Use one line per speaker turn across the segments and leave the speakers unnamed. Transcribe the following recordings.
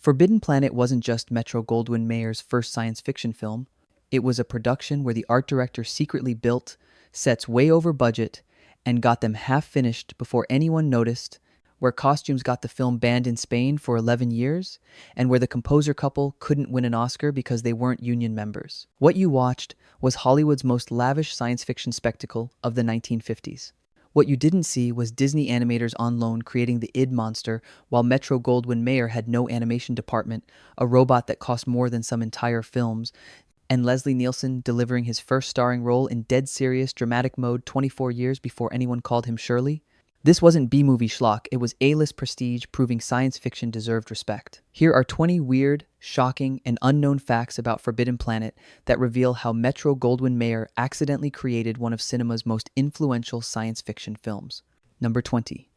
Forbidden Planet wasn't just Metro-Goldwyn-Mayer's first science fiction film. It was a production where the art director secretly built sets way over budget and got them half finished before anyone noticed, where costumes got the film banned in Spain for 11 years, and where the composer couple couldn't win an Oscar because they weren't union members. What you watched was Hollywood's most lavish science fiction spectacle of the 1950s. What you didn't see was Disney animators on loan creating the id monster, while Metro-Goldwyn-Mayer had no animation department, a robot that cost more than some entire films, and Leslie Nielsen delivering his first starring role in dead serious dramatic mode 24 years before anyone called him Shirley. This wasn't B-movie schlock, it was A-list prestige proving science fiction deserved respect. Here are 20 weird, shocking, and unknown facts about Forbidden Planet that reveal how Metro-Goldwyn-Mayer accidentally created one of cinema's most influential science fiction films. Number 20.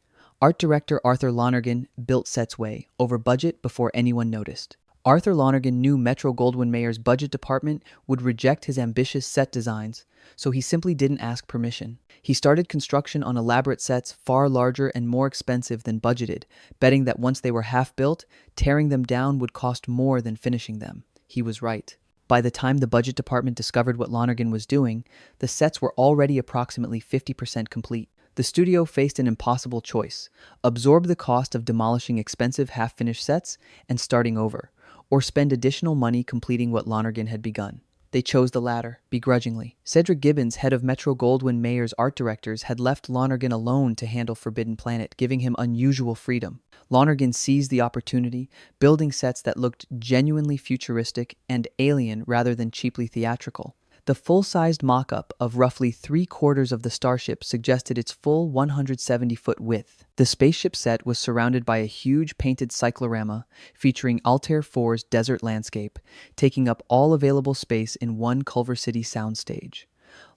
Art director Arthur Lonergan built sets way over budget before anyone noticed. Arthur Lonergan knew Metro-Goldwyn-Mayer's budget department would reject his ambitious set designs, so he simply didn't ask permission. He started construction on elaborate sets far larger and more expensive than budgeted, betting that once they were half built, tearing them down would cost more than finishing them. He was right. By the time the budget department discovered what Lonergan was doing, the sets were already approximately 50% complete. The studio faced an impossible choice: absorb the cost of demolishing expensive half-finished sets and starting over, or spend additional money completing what Lonergan had begun. They chose the latter, begrudgingly. Cedric Gibbons, head of Metro-Goldwyn-Mayer's art directors, had left Lonergan alone to handle Forbidden Planet, giving him unusual freedom. Lonergan seized the opportunity, building sets that looked genuinely futuristic and alien rather than cheaply theatrical. The full-sized mock-up of roughly 3/4 of the starship suggested its full 170-foot width. The spaceship set was surrounded by a huge painted cyclorama featuring Altair IV's desert landscape, taking up all available space in one Culver City soundstage.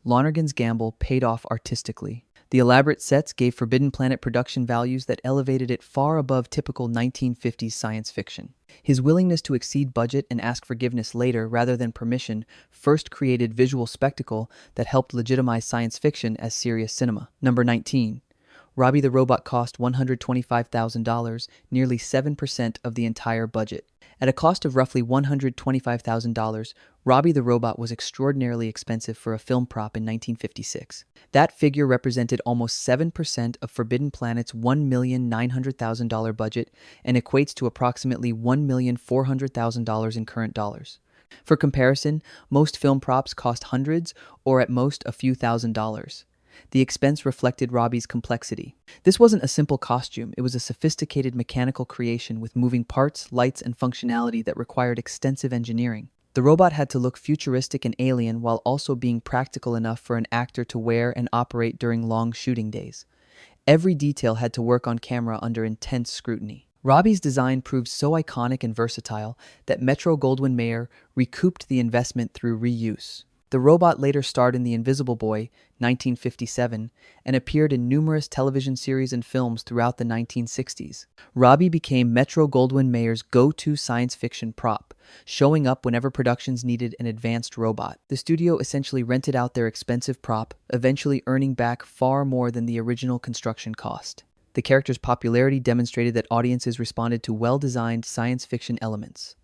Lonergan's gamble paid off artistically. The elaborate sets gave Forbidden Planet production values that elevated it far above typical 1950s science fiction. His willingness to exceed budget and ask forgiveness later rather than permission first created visual spectacle that helped legitimize science fiction as serious cinema. Number 19. Robby the Robot cost $125,000, nearly 7% of the entire budget. At a cost of roughly $125,000, Robby the Robot was extraordinarily expensive for a film prop in 1956. That figure represented almost 7% of Forbidden Planet's $1,900,000 budget and equates to approximately $1,400,000 in current dollars. For comparison, most film props cost hundreds or at most a few $1,000s. The expense reflected Robby's complexity. This wasn't a simple costume, it was a sophisticated mechanical creation with moving parts, lights, and functionality that required extensive engineering. The robot had to look futuristic and alien while also being practical enough for an actor to wear and operate during long shooting days. Every detail had to work on camera under intense scrutiny. Robby's design proved so iconic and versatile that Metro-Goldwyn-Mayer recouped the investment through reuse. The robot later starred in The Invisible Boy, 1957, and appeared in numerous television series and films throughout the 1960s. Robby became Metro-Goldwyn-Mayer's go-to science fiction prop, showing up whenever productions needed an advanced robot. The studio essentially rented out their expensive prop, eventually earning back far more than the original construction cost. The character's popularity demonstrated that audiences responded to well-designed science fiction elements.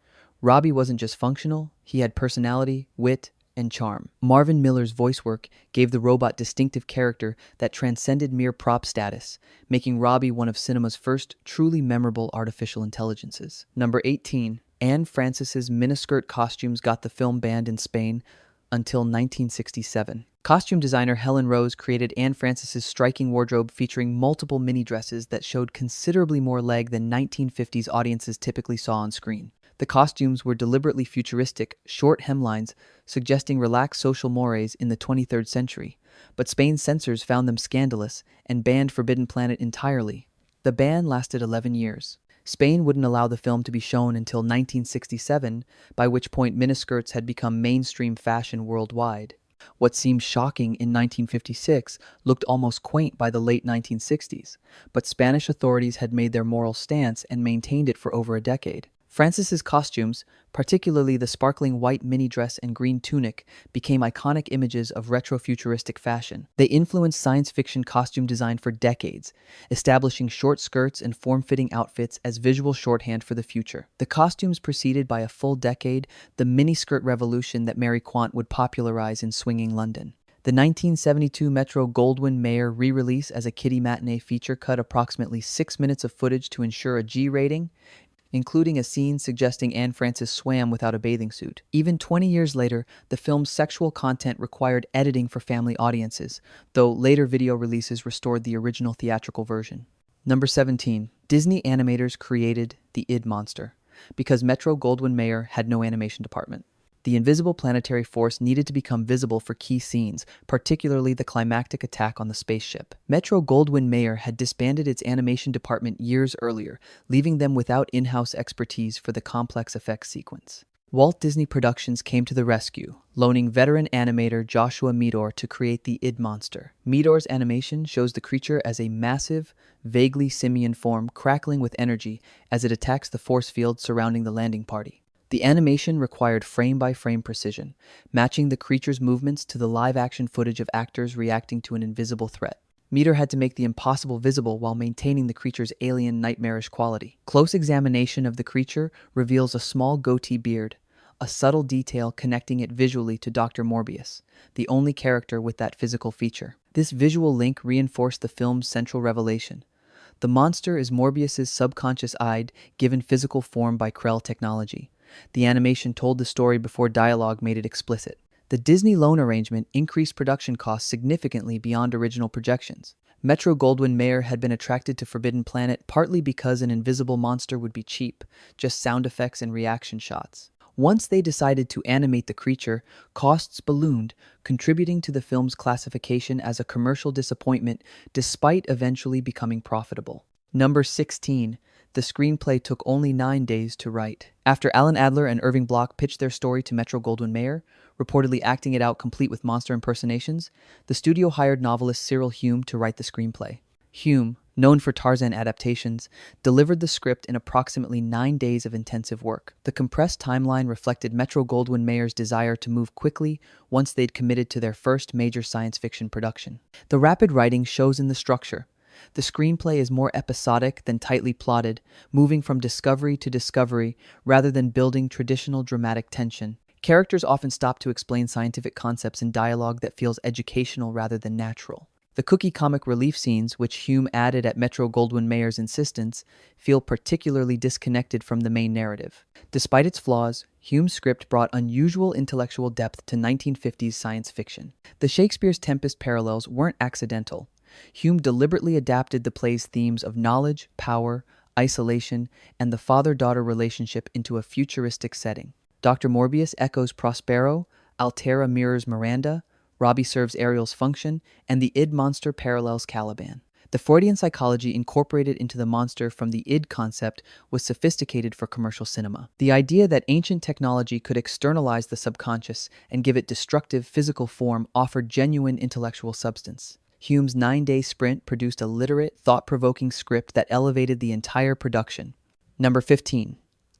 Robby wasn't just functional, he had personality, wit, and charm. Marvin Miller's voice work gave the robot distinctive character that transcended mere prop status, making Robby one of cinema's first truly memorable artificial intelligences. Number 18. Anne Francis's miniskirt costumes got the film banned in Spain until 1967. Costume designer Helen Rose created Anne Francis's striking wardrobe featuring multiple mini dresses that showed considerably more leg than 1950s audiences typically saw on screen. The costumes were deliberately futuristic, short hemlines, suggesting relaxed social mores in the 23rd century, but Spain's censors found them scandalous and banned Forbidden Planet entirely. The ban lasted 11 years. Spain wouldn't allow the film to be shown until 1967, by which point miniskirts had become mainstream fashion worldwide. What seemed shocking in 1956 looked almost quaint by the late 1960s, but Spanish authorities had made their moral stance and maintained it for over a decade. Francis's costumes, particularly the sparkling white mini dress and green tunic, became iconic images of retrofuturistic fashion. They influenced science fiction costume design for decades, establishing short skirts and form-fitting outfits as visual shorthand for the future. The costumes preceded by a full decade the miniskirt revolution that Mary Quant would popularize in swinging London. The 1972 Metro-Goldwyn-Mayer re-release as a kiddie matinee feature cut approximately 6 minutes of footage to ensure a G rating, including a scene suggesting Anne Francis swam without a bathing suit. Even 20 years later, the film's sexual content required editing for family audiences, though later video releases restored the original theatrical version. Number 17. Disney animators created the id monster, because Metro-Goldwyn-Mayer had no animation department. The invisible planetary force needed to become visible for key scenes, particularly the climactic attack on the spaceship. Metro-Goldwyn-Mayer had disbanded its animation department years earlier, leaving them without in-house expertise for the complex effects sequence. Walt Disney Productions came to the rescue, loaning veteran animator Joshua Meador to create the id monster. Meador's animation shows the creature as a massive, vaguely simian form crackling with energy as it attacks the force field surrounding the landing party. The animation required frame-by-frame precision, matching the creature's movements to the live-action footage of actors reacting to an invisible threat. Meador had to make the impossible visible while maintaining the creature's alien, nightmarish quality. Close examination of the creature reveals a small goatee beard, a subtle detail connecting it visually to Dr. Morbius, the only character with that physical feature. This visual link reinforced the film's central revelation. The monster is Morbius's subconscious id given physical form by Krell technology. The animation told the story before dialogue made it explicit. The Disney loan arrangement increased production costs significantly beyond original projections. Metro-Goldwyn-Mayer had been attracted to Forbidden Planet partly because an invisible monster would be cheap, just sound effects and reaction shots. Once they decided to animate the creature, costs ballooned, contributing to the film's classification as a commercial disappointment despite eventually becoming profitable. Number 16. The screenplay took only 9 days to write. After Alan Adler and Irving Bloch pitched their story to Metro-Goldwyn-Mayer, reportedly acting it out complete with monster impersonations, the studio hired novelist Cyril Hume to write the screenplay. Hume, known for Tarzan adaptations, delivered the script in approximately 9 days of intensive work. The compressed timeline reflected Metro-Goldwyn-Mayer's desire to move quickly once they'd committed to their first major science fiction production. The rapid writing shows in the structure. The screenplay is more episodic than tightly plotted, moving from discovery to discovery rather than building traditional dramatic tension. Characters often stop to explain scientific concepts in dialogue that feels educational rather than natural. The cookie comic relief scenes, which Hume added at Metro-Goldwyn-Mayer's insistence, feel particularly disconnected from the main narrative. Despite its flaws, Hume's script brought unusual intellectual depth to 1950s science fiction. The Shakespeare's Tempest parallels weren't accidental. Hume deliberately adapted the play's themes of knowledge, power, isolation, and the father-daughter relationship into a futuristic setting. Dr. Morbius echoes Prospero, Altaira mirrors Miranda, Robby serves Ariel's function, and the id monster parallels Caliban. The Freudian psychology incorporated into the monster from the id concept was sophisticated for commercial cinema. The idea that ancient technology could externalize the subconscious and give it destructive physical form offered genuine intellectual substance. Hume's 9-day sprint produced a literate, thought-provoking script that elevated the entire production. Number 15.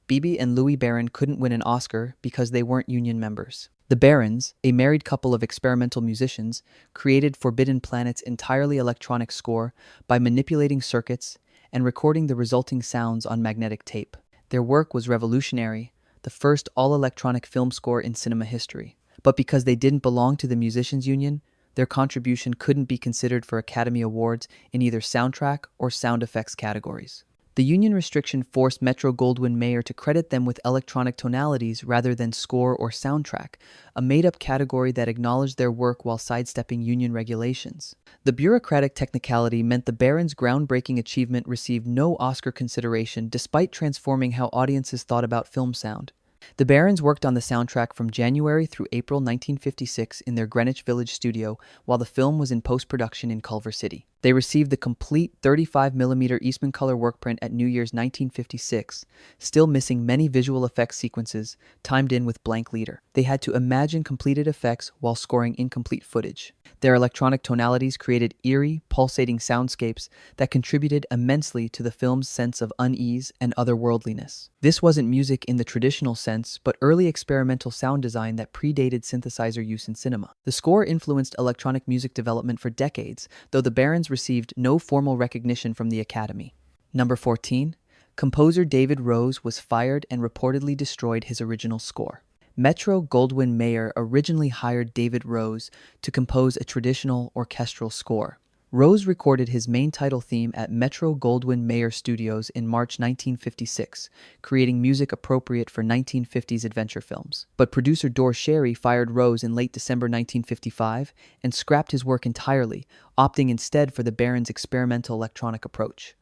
Bibi and Louis Barron couldn't win an Oscar because they weren't union members. The Barrons, a married couple of experimental musicians, created Forbidden Planet's entirely electronic score by manipulating circuits and recording the resulting sounds on magnetic tape. Their work was revolutionary, the first all-electronic film score in cinema history. But because they didn't belong to the musicians' union, their contribution couldn't be considered for Academy Awards in either soundtrack or sound effects categories. The union restriction forced Metro-Goldwyn-Mayer to credit them with electronic tonalities rather than score or soundtrack, a made-up category that acknowledged their work while sidestepping union regulations. The bureaucratic technicality meant the Barrons' groundbreaking achievement received no Oscar consideration despite transforming how audiences thought about film sound. The Barrons worked on the soundtrack from January through April 1956 in their Greenwich Village studio while the film was in post-production in Culver City. They received the complete 35mm Eastman color workprint at New Year's 1956, still missing many visual effects sequences timed in with blank leader. They had to imagine completed effects while scoring incomplete footage. Their electronic tonalities created eerie, pulsating soundscapes that contributed immensely to the film's sense of unease and otherworldliness. This wasn't music in the traditional sense, but early experimental sound design that predated synthesizer use in cinema. The score influenced electronic music development for decades, though the Barons received no formal recognition from the Academy. Number 14. Composer David Rose was fired and reportedly destroyed his original score. Metro-Goldwyn-Mayer originally hired David Rose to compose a traditional orchestral score. Rose recorded his main title theme at Metro-Goldwyn-Mayer Studios in March 1956, creating music appropriate for 1950s adventure films. But producer Dor Sherry fired Rose in late December 1955 and scrapped his work entirely, opting instead for the Barons' experimental electronic approach.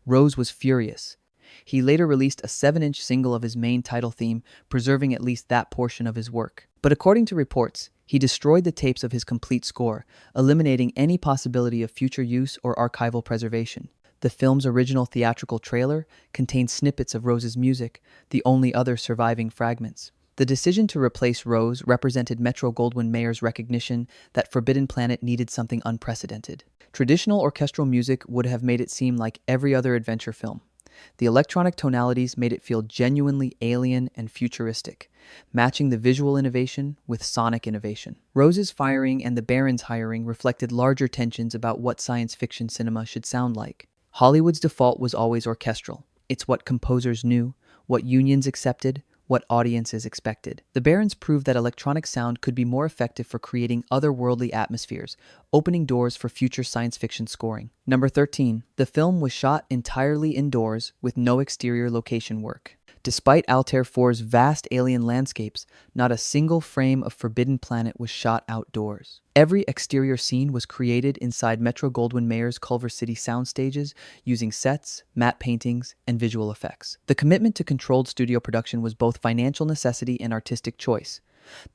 Rose was furious. He later released a 7-inch single of his main title theme, preserving at least that portion of his work. But according to reports, he destroyed the tapes of his complete score, eliminating any possibility of future use or archival preservation. The film's original theatrical trailer contained snippets of Rose's music, the only other surviving fragments. The decision to replace Rose represented Metro-Goldwyn-Mayer's recognition that Forbidden Planet needed something unprecedented. Traditional orchestral music would have made it seem like every other adventure film. The electronic tonalities made it feel genuinely alien and futuristic, matching the visual innovation with sonic innovation. Rose's firing and the Barons' hiring reflected larger tensions about what science fiction cinema should sound like. Hollywood's default was always orchestral. It's what composers knew, what unions accepted, what audiences expected. The Barons proved that electronic sound could be more effective for creating otherworldly atmospheres, opening doors for future science fiction scoring. Number 13. The film was shot entirely indoors with no exterior location work. Despite Altair IV's vast alien landscapes, not a single frame of Forbidden Planet was shot outdoors. Every exterior scene was created inside Metro-Goldwyn-Mayer's Culver City sound stages using sets, matte paintings, and visual effects. The commitment to controlled studio production was both financial necessity and artistic choice.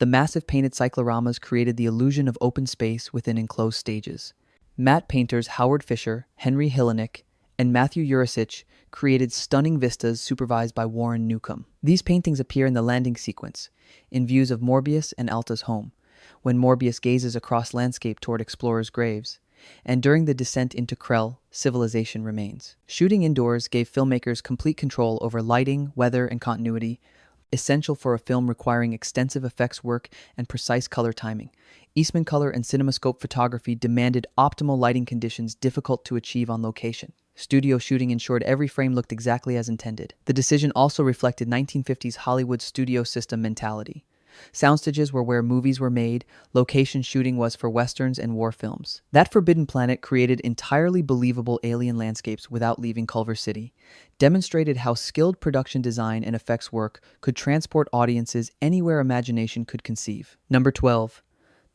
The massive painted cycloramas created the illusion of open space within enclosed stages. Matte painters Howard Fisher, Henry Hillenick, and Matthew Urasich created stunning vistas supervised by Warren Newcomb. These paintings appear in the landing sequence, in views of Morbius and Alta's home, when Morbius gazes across landscape toward explorers' graves, and during the descent into Krell, civilization remains. Shooting indoors gave filmmakers complete control over lighting, weather, and continuity, essential for a film requiring extensive effects work and precise color timing. Eastman color and CinemaScope photography demanded optimal lighting conditions difficult to achieve on location. Studio shooting ensured every frame looked exactly as intended. The decision also reflected 1950s Hollywood studio system mentality. Soundstages were where movies were made, location shooting was for westerns and war films. That Forbidden Planet created entirely believable alien landscapes without leaving Culver City, demonstrated how skilled production design and effects work could transport audiences anywhere imagination could conceive. Number 12.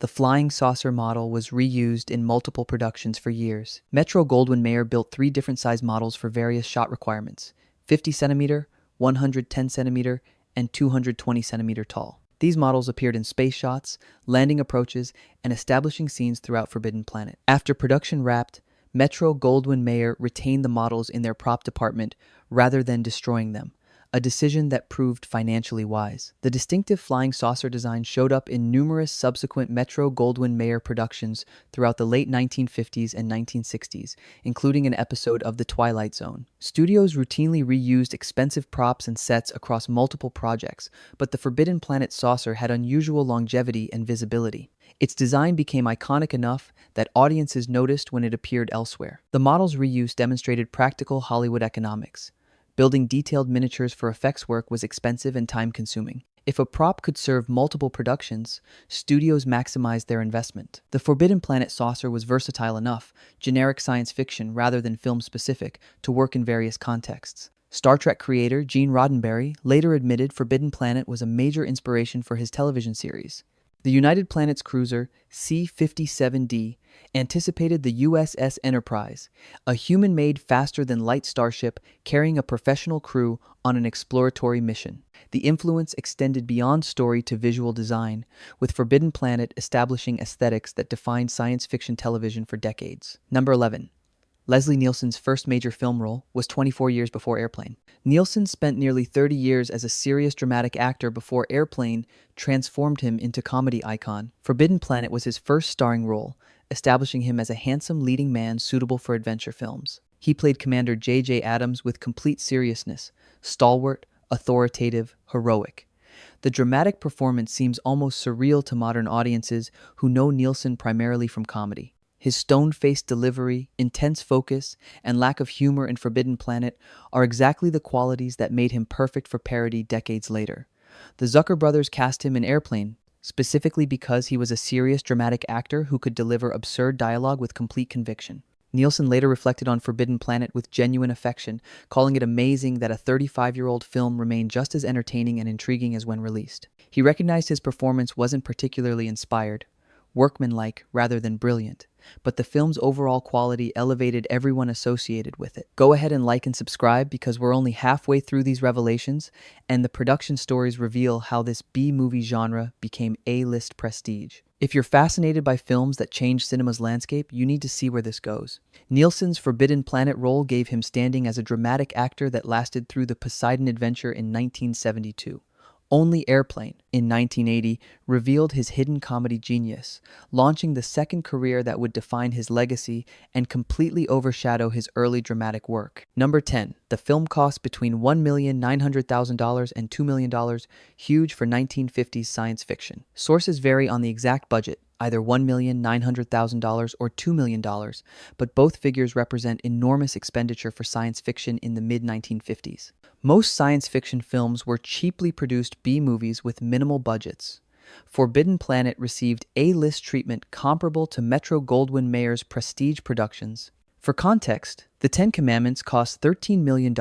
The flying saucer model was reused in multiple productions for years. Metro-Goldwyn-Mayer built 3 different size models for various shot requirements: 50 centimeter, 110 centimeter, and 220 centimeter tall. These models appeared in space shots, landing approaches, and establishing scenes throughout Forbidden Planet. After production wrapped, Metro-Goldwyn-Mayer retained the models in their prop department rather than destroying them, a decision that proved financially wise. The distinctive flying saucer design showed up in numerous subsequent Metro-Goldwyn-Mayer productions throughout the late 1950s and 1960s, including an episode of The Twilight Zone. Studios routinely reused expensive props and sets across multiple projects, but the Forbidden Planet saucer had unusual longevity and visibility. Its design became iconic enough that audiences noticed when it appeared elsewhere. The model's reuse demonstrated practical Hollywood economics. Building detailed miniatures for effects work was expensive and time-consuming. If a prop could serve multiple productions, studios maximized their investment. The Forbidden Planet saucer was versatile enough, generic science fiction rather than film-specific, to work in various contexts. Star Trek creator Gene Roddenberry later admitted Forbidden Planet was a major inspiration for his television series. The United Planets cruiser C-57D anticipated the USS Enterprise, a human-made faster-than-light starship carrying a professional crew on an exploratory mission. The influence extended beyond story to visual design, with Forbidden Planet establishing aesthetics that defined science fiction television for decades. Number 11. Leslie Nielsen's first major film role, was 24 years before Airplane. Nielsen spent nearly 30 years as a serious dramatic actor before Airplane transformed him into comedy icon. Forbidden Planet was his first starring role, establishing him as a handsome leading man suitable for adventure films. He played Commander J.J. Adams with complete seriousness, stalwart, authoritative, heroic. The dramatic performance seems almost surreal to modern audiences who know Nielsen primarily from comedy. His stone-faced delivery, intense focus, and lack of humor in Forbidden Planet are exactly the qualities that made him perfect for parody decades later. The Zucker brothers cast him in Airplane, specifically because he was a serious dramatic actor who could deliver absurd dialogue with complete conviction. Nielsen later reflected on Forbidden Planet with genuine affection, calling it amazing that a 35-year-old film remained just as entertaining and intriguing as when released. He recognized his performance wasn't particularly inspired, workmanlike rather than brilliant, but the film's overall quality elevated everyone associated with it. Go ahead and like and subscribe because we're only halfway through these revelations, and the production stories reveal how this B-movie genre became A-list prestige. If you're fascinated by films that change cinema's landscape, you need to see where this goes. Nielsen's Forbidden Planet role gave him standing as a dramatic actor that lasted through the Poseidon Adventure in 1972. Only Airplane, in 1980, revealed his hidden comedy genius, launching the second career that would define his legacy and completely overshadow his early dramatic work. Number 10. The film cost between $1,900,000 and $2 million, huge for 1950s science fiction. Sources vary on the exact budget, either $1,900,000 or $2 million, but both figures represent enormous expenditure for science fiction in the mid-1950s. Most science fiction films were cheaply produced B-movies with minimal budgets. Forbidden Planet received A-list treatment comparable to Metro-Goldwyn-Mayer's prestige productions. For context, The Ten Commandments cost $13 million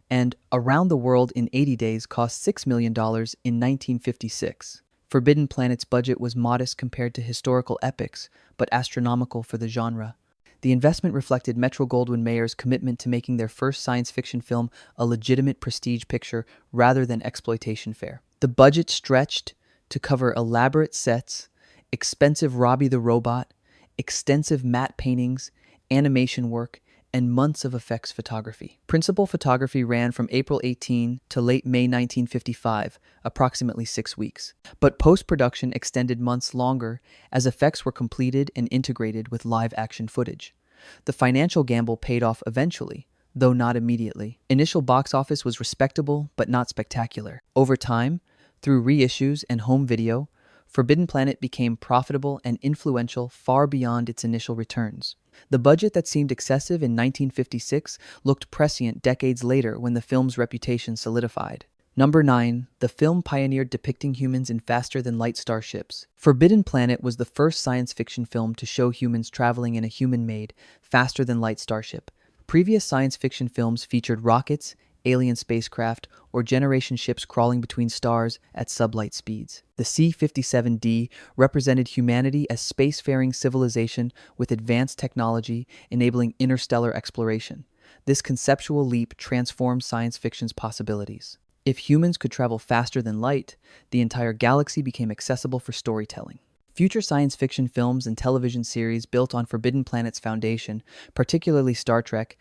and Around the World in 80 Days cost $6 million in 1956. Forbidden Planet's budget was modest compared to historical epics, but astronomical for the genre. The investment reflected Metro-Goldwyn-Mayer's commitment to making their first science fiction film a legitimate prestige picture rather than exploitation fare. The budget stretched to cover elaborate sets, expensive Robby the Robot, extensive matte paintings, animation work, and months of effects photography. Principal photography ran from April 18 to late May 1955, approximately 6 weeks. But post-production extended months longer as effects were completed and integrated with live-action footage. The financial gamble paid off eventually, though not immediately. Initial box office was respectable but not spectacular. Over time, through reissues and home video, Forbidden Planet became profitable and influential far beyond its initial returns. The budget that seemed excessive in 1956 looked prescient decades later when the film's reputation solidified. Number 9. The film pioneered depicting humans in faster-than-light starships. Forbidden Planet was the first science fiction film to show humans traveling in a human-made, faster-than-light starship. Previous science fiction films featured rockets, alien spacecraft, or generation ships crawling between stars at sublight speeds. The C-57D represented humanity as spacefaring civilization with advanced technology enabling interstellar exploration. This conceptual leap transformed science fiction's possibilities. If humans could travel faster than light, the entire galaxy became accessible for storytelling. Future science fiction films and television series built on Forbidden Planet's foundation, particularly Star Trek,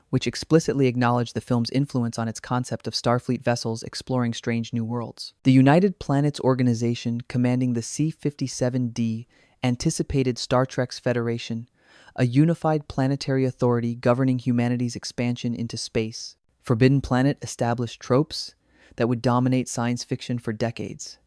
which explicitly acknowledged the film's influence on its concept of Starfleet vessels exploring strange new worlds. The United Planets Organization, commanding the C-57D, anticipated Star Trek's Federation, a unified planetary authority governing humanity's expansion into space. Forbidden Planet established tropes that would dominate science fiction for decades.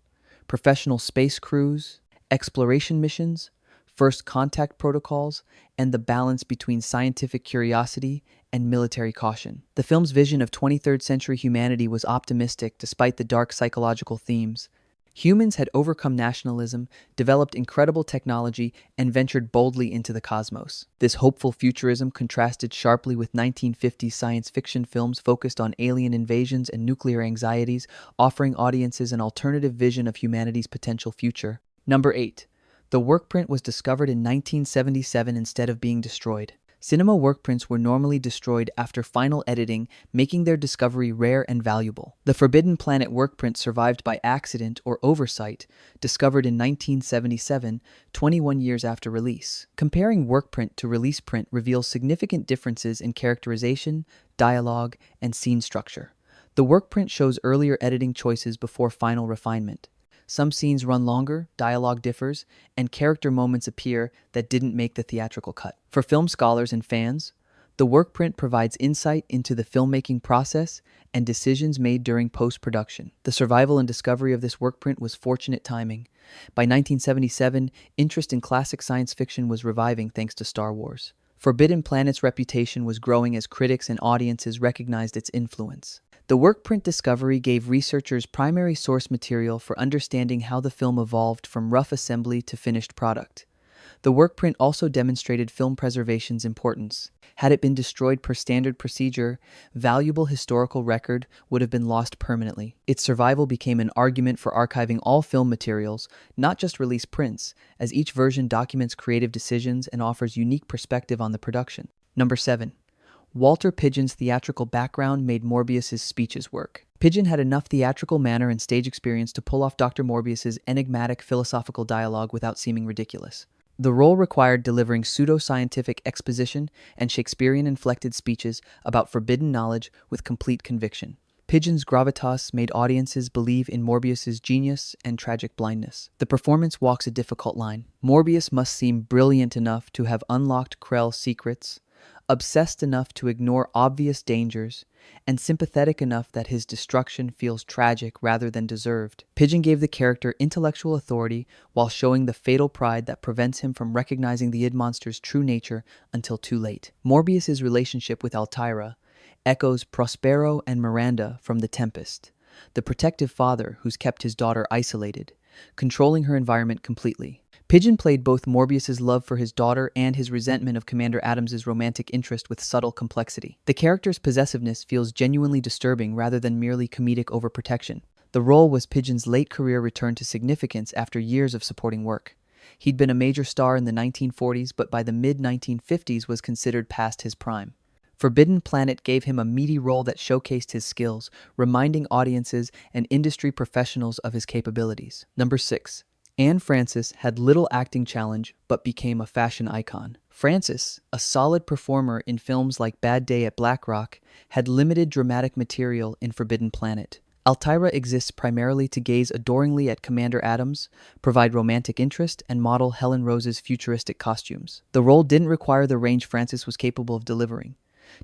Professional space crews, exploration missions, first contact protocols, and the balance between scientific curiosity and military caution. The film's vision of 23rd century humanity was optimistic despite the dark psychological themes. Humans had overcome nationalism, developed incredible technology, and ventured boldly into the cosmos. This hopeful futurism contrasted sharply with 1950s science fiction films focused on alien invasions and nuclear anxieties, offering audiences an alternative vision of humanity's potential future. Number 8. The workprint was discovered in 1977 instead of being destroyed. Cinema workprints were normally destroyed after final editing, making their discovery rare and valuable. The Forbidden Planet workprint survived by accident or oversight, discovered in 1977, 21 years after release. Comparing workprint to release print reveals significant differences in characterization, dialogue, and scene structure. The workprint shows earlier editing choices before final refinement. Some scenes run longer, dialogue differs, and character moments appear that didn't make the theatrical cut. For film scholars and fans, the workprint provides insight into the filmmaking process and decisions made during post-production. The survival and discovery of this workprint was fortunate timing. By 1977, interest in classic science fiction was reviving thanks to Star Wars. Forbidden Planet's reputation was growing as critics and audiences recognized its influence. The workprint discovery gave researchers primary source material for understanding how the film evolved from rough assembly to finished product. The workprint also demonstrated film preservation's importance. Had it been destroyed per standard procedure, valuable historical record would have been lost permanently. Its survival became an argument for archiving all film materials, not just release prints, as each version documents creative decisions and offers unique perspective on the production. Number 7. Walter Pidgeon's theatrical background made Morbius's speeches work. Pidgeon had enough theatrical manner and stage experience to pull off Dr. Morbius's enigmatic philosophical dialogue without seeming ridiculous. The role required delivering pseudo-scientific exposition and Shakespearean-inflected speeches about forbidden knowledge with complete conviction. Pidgeon's gravitas made audiences believe in Morbius's genius and tragic blindness. The performance walks a difficult line. Morbius must seem brilliant enough to have unlocked Krell's secrets, obsessed enough to ignore obvious dangers, and sympathetic enough that his destruction feels tragic rather than deserved. Pidgeon gave the character intellectual authority while showing the fatal pride that prevents him from recognizing the id monster's true nature until too late. Morbius's relationship with Altaira echoes Prospero and Miranda from the Tempest, the protective father who's kept his daughter isolated, controlling her environment completely. Pidgeon played both Morbius's love for his daughter and his resentment of Commander Adams's romantic interest with subtle complexity. The character's possessiveness feels genuinely disturbing rather than merely comedic overprotection. The role was Pidgeon's late career return to significance after years of supporting work. He'd been a major star in the 1940s, but by the mid-1950s was considered past his prime. Forbidden Planet gave him a meaty role that showcased his skills, reminding audiences and industry professionals of his capabilities. Number 6. Anne Francis had little acting challenge but became a fashion icon. Francis, a solid performer in films like Bad Day at Black Rock, had limited dramatic material in Forbidden Planet. Altaira exists primarily to gaze adoringly at Commander Adams, provide romantic interest, and model Helen Rose's futuristic costumes. The role didn't require the range Francis was capable of delivering.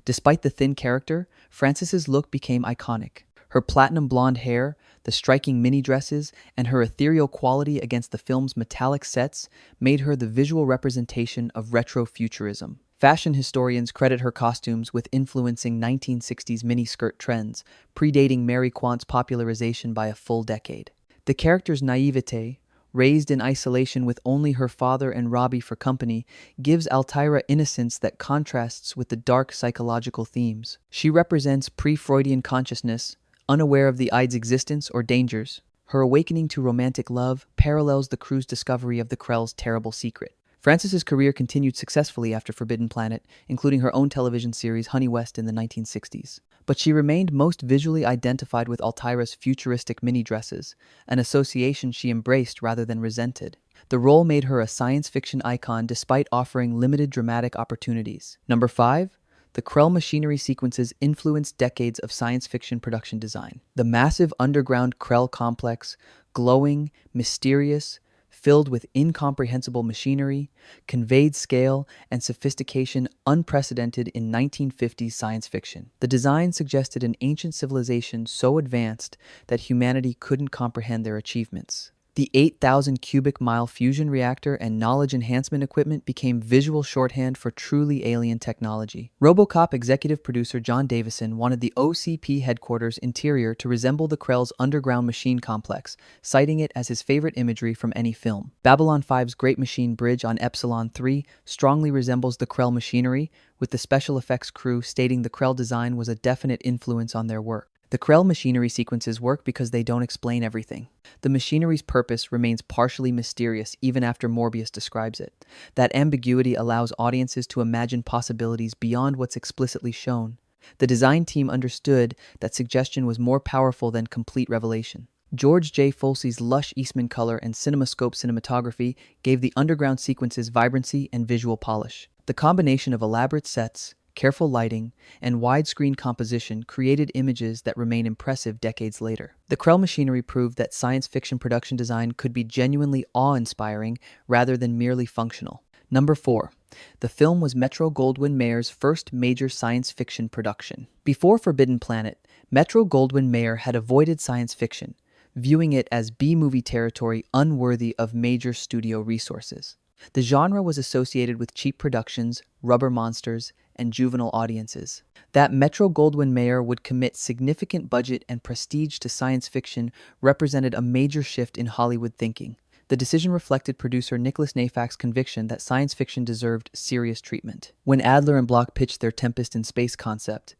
Despite the thin character, Francis's look became iconic. Her platinum blonde hair, the striking mini dresses, and her ethereal quality against the film's metallic sets made her the visual representation of retro futurism. Fashion historians credit her costumes with influencing 1960s miniskirt trends, predating Mary Quant's popularization by a full decade. The character's naivete, raised in isolation with only her father and Robby for company, gives Altaira innocence that contrasts with the dark psychological themes. She represents pre-Freudian consciousness, unaware of the Ide's existence or dangers. Her awakening to romantic love parallels the crew's discovery of the Krell's terrible secret. Francis's career continued successfully after Forbidden Planet, including her own television series Honey West in the 1960s. But she remained most visually identified with Altaira's futuristic mini-dresses, an association she embraced rather than resented. The role made her a science fiction icon despite offering limited dramatic opportunities. Number 5. The Krell machinery sequences influenced decades of science fiction production design. The massive underground Krell complex, glowing, mysterious, filled with incomprehensible machinery, conveyed scale and sophistication unprecedented in 1950s science fiction. The design suggested an ancient civilization so advanced that humanity couldn't comprehend their achievements. The 8,000 cubic mile fusion reactor and knowledge enhancement equipment became visual shorthand for truly alien technology. RoboCop executive producer John Davison wanted the OCP headquarters interior to resemble the Krell's underground machine complex, citing it as his favorite imagery from any film. Babylon 5's Great Machine Bridge on Epsilon 3 strongly resembles the Krell machinery, with the special effects crew stating the Krell design was a definite influence on their work. The Krell machinery sequences work because they don't explain everything. The machinery's purpose remains partially mysterious even after Morbius describes it. That ambiguity allows audiences to imagine possibilities beyond what's explicitly shown. The design team understood that suggestion was more powerful than complete revelation. George J. Folsey's lush Eastman color and CinemaScope cinematography gave the underground sequences vibrancy and visual polish. The combination of elaborate sets, careful lighting, and widescreen composition created images that remain impressive decades later. The Krell machinery proved that science fiction production design could be genuinely awe-inspiring rather than merely functional. Number 4. The film was Metro-Goldwyn-Mayer's first major science fiction production. Before Forbidden Planet, Metro-Goldwyn-Mayer had avoided science fiction, viewing it as B-movie territory unworthy of major studio resources. The genre was associated with cheap productions, rubber monsters, and juvenile audiences. That Metro-Goldwyn-Mayer would commit significant budget and prestige to science fiction represented a major shift in Hollywood thinking. The decision reflected producer Nicholas Nafak's conviction that science fiction deserved serious treatment. When Adler and Block pitched their Tempest in space concept,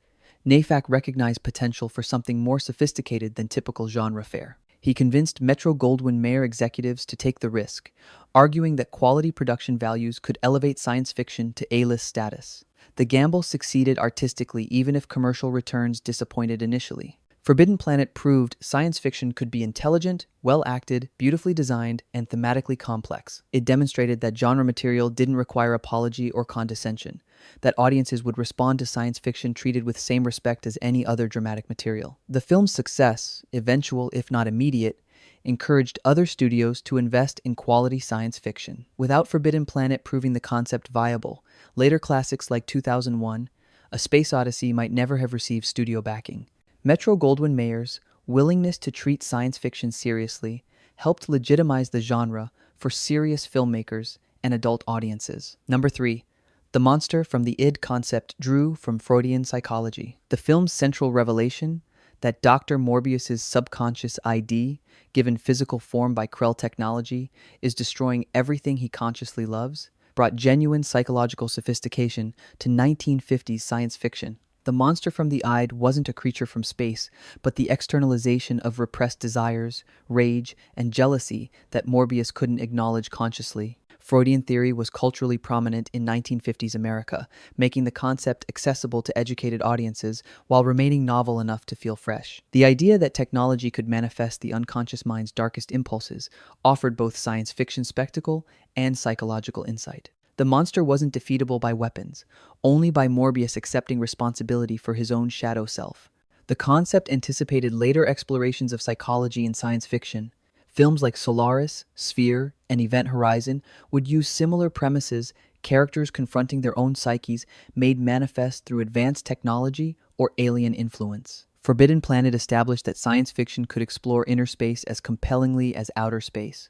Nafak recognized potential for something more sophisticated than typical genre fare. He convinced Metro-Goldwyn-Mayer executives to take the risk, arguing that quality production values could elevate science fiction to A-list status. The gamble succeeded artistically even if commercial returns disappointed initially. Forbidden Planet proved science fiction could be intelligent, well-acted, beautifully designed, and thematically complex. It demonstrated that genre material didn't require apology or condescension, that audiences would respond to science fiction treated with same respect as any other dramatic material. The film's success, eventual if not immediate, encouraged other studios to invest in quality science fiction. Without Forbidden Planet proving the concept viable, later classics like 2001, A Space Odyssey might never have received studio backing. Metro-Goldwyn-Mayer's willingness to treat science fiction seriously helped legitimize the genre for serious filmmakers and adult audiences. Number 3. The monster from the id concept drew from Freudian psychology. The film's central revelation, that Dr. Morbius's subconscious ID, given physical form by Krell technology, is destroying everything he consciously loves, brought genuine psychological sophistication to 1950s science fiction. The monster from the id wasn't a creature from space, but the externalization of repressed desires, rage, and jealousy that Morbius couldn't acknowledge consciously. Freudian theory was culturally prominent in 1950s America, making the concept accessible to educated audiences while remaining novel enough to feel fresh. The idea that technology could manifest the unconscious mind's darkest impulses offered both science fiction spectacle and psychological insight. The monster wasn't defeatable by weapons, only by Morbius accepting responsibility for his own shadow self. The concept anticipated later explorations of psychology in science fiction. Films like Solaris, Sphere, and Event Horizon would use similar premises, characters confronting their own psyches made manifest through advanced technology or alien influence. Forbidden Planet established that science fiction could explore inner space as compellingly as outer space.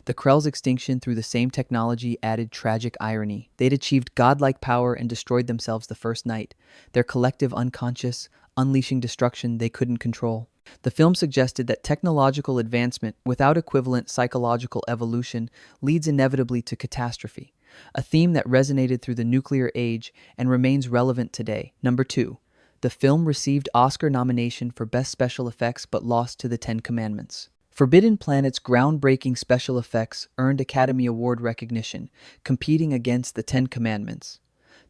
The Krell's extinction through the same technology added tragic irony. They'd achieved godlike power and destroyed themselves the first night, their collective unconscious, unleashing destruction they couldn't control. The film suggested that technological advancement without equivalent psychological evolution leads inevitably to catastrophe, a theme that resonated through the nuclear age and remains relevant today. Number 2. The film received Oscar nomination for Best Special Effects but lost to The Ten Commandments. Forbidden Planet's groundbreaking special effects earned Academy Award recognition, competing against The Ten Commandments.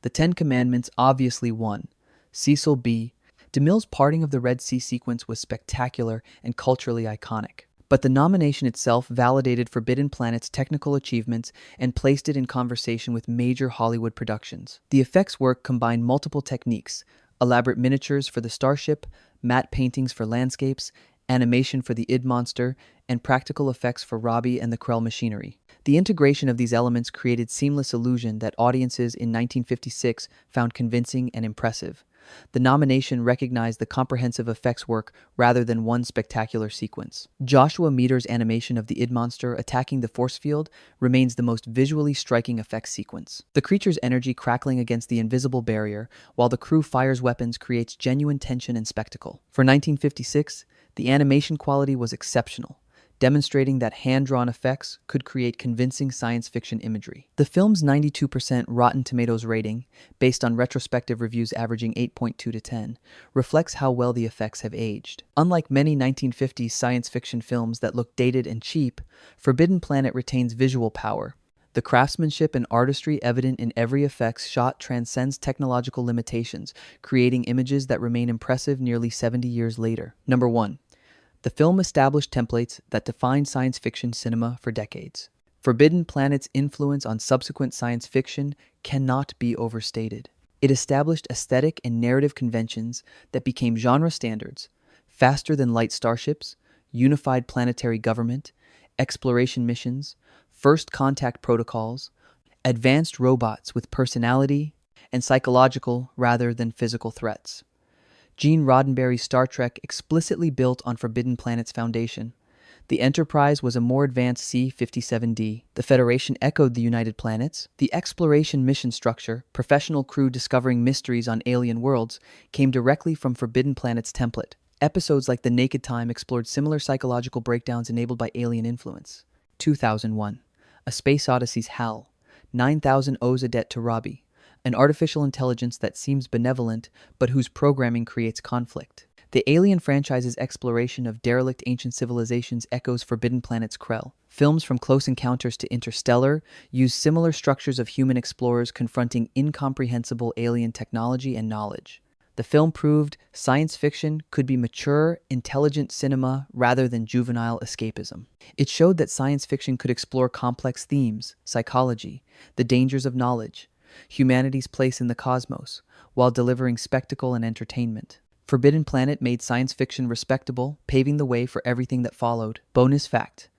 The Ten Commandments obviously won. Cecil B. DeMille's parting of the Red Sea sequence was spectacular and culturally iconic. But the nomination itself validated Forbidden Planet's technical achievements and placed it in conversation with major Hollywood productions. The effects work combined multiple techniques: elaborate miniatures for the starship, matte paintings for landscapes, animation for the id monster, and practical effects for Robby and the Krell machinery. The integration of these elements created seamless illusion that audiences in 1956 found convincing and impressive. The nomination recognized the comprehensive effects work rather than one spectacular sequence. Joshua Meader's animation of the id monster attacking the force field remains the most visually striking effects sequence. The creature's energy crackling against the invisible barrier while the crew fires weapons creates genuine tension and spectacle. For 1956, the animation quality was exceptional. demonstrating that hand-drawn effects could create convincing science fiction imagery. The film's 92% Rotten Tomatoes rating, based on retrospective reviews averaging 8.2 to 10, reflects how well the effects have aged. Unlike many 1950s science fiction films that look dated and cheap, Forbidden Planet retains visual power. The craftsmanship and artistry evident in every effects shot transcends technological limitations, creating images that remain impressive nearly 70 years later. Number 1. The film established templates that defined science fiction cinema for decades. Forbidden Planet's influence on subsequent science fiction cannot be overstated. It established aesthetic and narrative conventions that became genre standards: faster-than-light starships, unified planetary government, exploration missions, first contact protocols, advanced robots with personality, and psychological rather than physical threats. Gene Roddenberry's Star Trek explicitly built on Forbidden Planet's foundation. The Enterprise was a more advanced C-57D. The Federation echoed the United Planets. The exploration mission structure, professional crew discovering mysteries on alien worlds, came directly from Forbidden Planet's template. Episodes like The Naked Time explored similar psychological breakdowns enabled by alien influence. 2001. A Space Odyssey's HAL. 9000 owes a debt to Robby, an artificial intelligence that seems benevolent but whose programming creates conflict. The Alien franchise's exploration of derelict ancient civilizations echoes Forbidden Planet's Krell. Films from Close Encounters to Interstellar use similar structures of human explorers confronting incomprehensible alien technology and knowledge. The film proved science fiction could be mature, intelligent cinema rather than juvenile escapism. It showed that science fiction could explore complex themes, psychology, the dangers of knowledge, humanity's place in the cosmos, while delivering spectacle and entertainment. Forbidden Planet made science fiction respectable, paving the way for everything that followed. Bonus fact: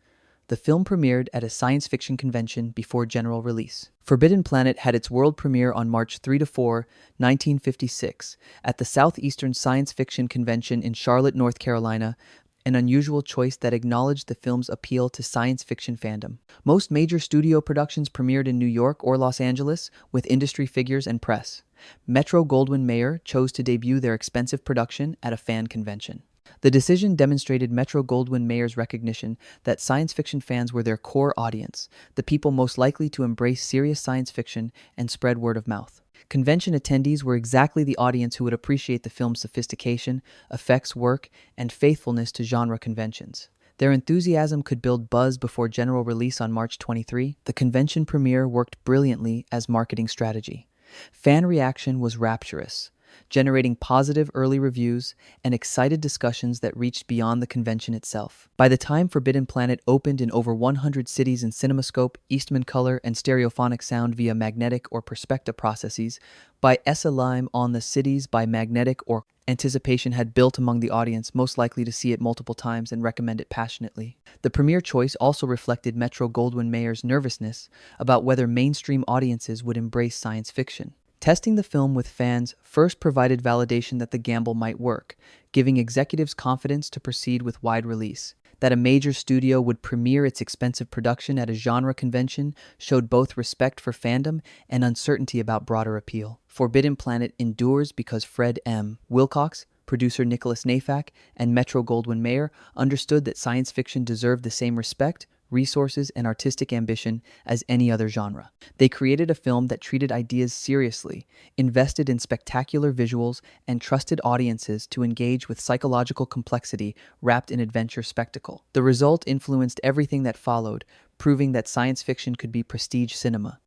the film premiered at a science fiction convention before general release. Forbidden Planet had its world premiere on March 3-4, 1956, at the Southeastern Science Fiction Convention in Charlotte, North Carolina, an unusual choice that acknowledged the film's appeal to science fiction fandom. Most major studio productions premiered in New York or Los Angeles, with industry figures and press. Metro-Goldwyn-Mayer chose to debut their expensive production at a fan convention. The decision demonstrated Metro-Goldwyn-Mayer's recognition that science fiction fans were their core audience, the people most likely to embrace serious science fiction and spread word of mouth. Convention attendees were exactly the audience who would appreciate the film's sophistication, effects work, and faithfulness to genre conventions. Their enthusiasm could build buzz before general release on March 23. The convention premiere worked brilliantly as marketing strategy. Fan reaction was rapturous, generating positive early reviews and excited discussions that reached beyond the convention itself. By the time Forbidden Planet opened in over 100 cities in CinemaScope, Eastman color, and stereophonic sound via magnetic or perspective processes, by Esalim on the cities by magnetic or anticipation had built among the audience most likely to see it multiple times and recommend it passionately. The premiere choice also reflected Metro-Goldwyn-Mayer's nervousness about whether mainstream audiences would embrace science fiction. Testing the film with fans first provided validation that the gamble might work, giving executives confidence to proceed with wide release. That a major studio would premiere its expensive production at a genre convention showed both respect for fandom and uncertainty about broader appeal. Forbidden Planet endures because Fred M. Wilcox, producer Nicholas Nafak, and Metro-Goldwyn-Mayer understood that science fiction deserved the same respect, resources, and artistic ambition as any other genre. They created a film that treated ideas seriously, invested in spectacular visuals, and trusted audiences to engage with psychological complexity wrapped in adventure spectacle. The result influenced everything that followed, proving that science fiction could be prestige cinema.